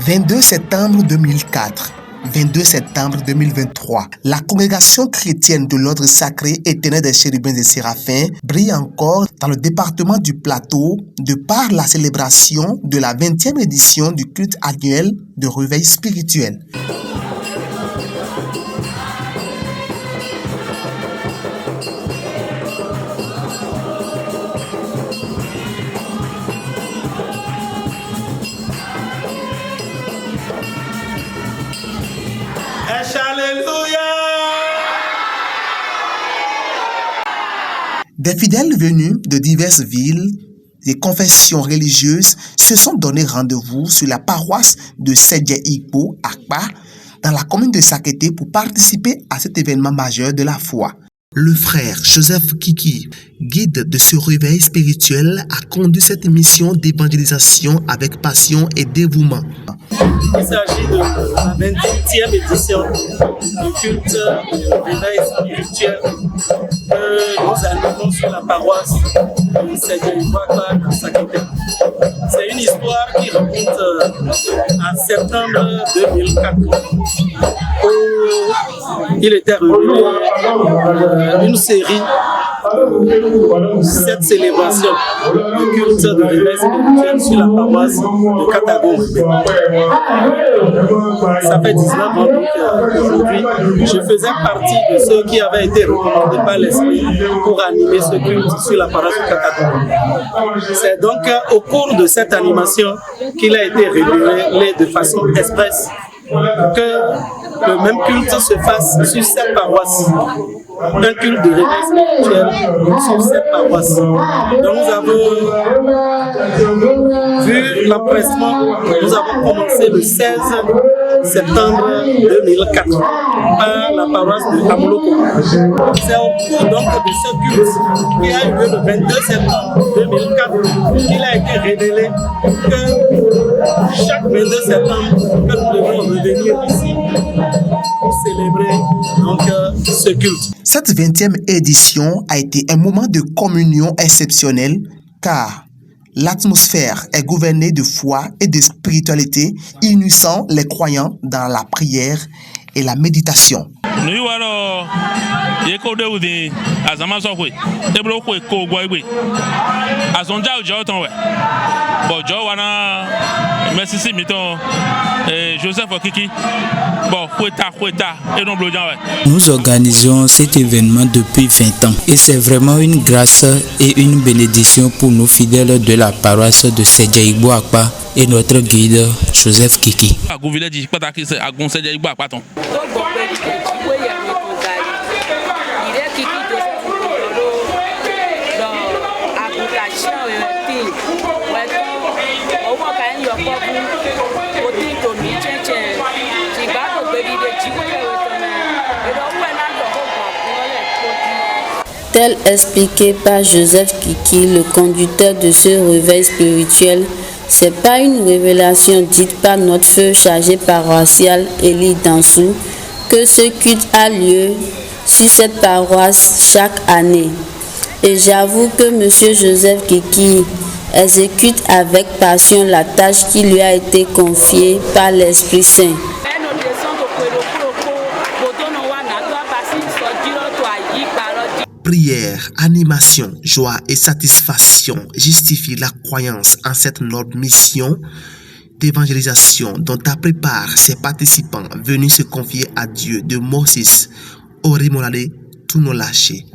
22 septembre 2004, 22 septembre 2023, la congrégation chrétienne de l'ordre sacré éternel des chérubins et séraphins brille encore dans le département du Plateau de par la célébration de la 20e édition du culte annuel de réveil spirituel. Des fidèles venus de diverses villes et confessions religieuses se sont donné rendez-vous sur la paroisse de Sedje Igbo Akpa dans la commune de Sakété pour participer à cet événement majeur de la foi. Le frère Joseph Kiki, guide de ce réveil spirituel, a conduit cette mission d'évangélisation avec passion et dévouement. Il s'agit de la 28e édition du culte de réveil spirituel que nous animons sur la paroisse de Sedje Igbo Akpa dans Sakété. C'est une histoire qui remonte à septembre 2004 où il était revenu une série, cette célébration du culte de réveil spirituel sur la paroisse de Katago. Ça fait 19 ans donc aujourd'hui, je faisais partie de ceux qui avaient été recommandés par l'Esprit pour animer ce culte sur la paroisse de Katago. C'est donc au cours de cette animation qu'il a été révélé de façon expresse que le même culte se fasse sur cette paroisse. Un culte de réveil spirituel sur cette paroisse. Donc nous avons vu l'empressement, nous avons commencé le 16 septembre 2004 par la paroisse de Amoloko. C'est au cours donc de ce culte qui a eu lieu le 22 septembre 2004 qu'il a été révélé que chaque 22 septembre que nous devons revenir ici pour célébrer donc ce culte. Cette 20e édition a été un moment de communion exceptionnel car l'atmosphère est gouvernée de foi et de spiritualité, unissant les croyants dans la prière et la méditation. Nous organisons cet événement depuis 20 ans et c'est vraiment une grâce et une bénédiction pour nos fidèles de la paroisse de Sedje Igbo Akpa et notre guide Joseph Kiki. Tel expliqué par Joseph Kiki, le conducteur de ce réveil spirituel, c'est pas une révélation dite par notre feu chargé paroissial Élie Dansou que ce culte a lieu sur cette paroisse chaque année. Et j'avoue que M. Joseph Kiki exécute avec passion la tâche qui lui a été confiée par l'Esprit Saint. Prière, animation, joie et satisfaction justifient la croyance en cette noble mission d'évangélisation dont a préparé ses participants venus se confier à Dieu de Moses, Orimolade, Tunolaché.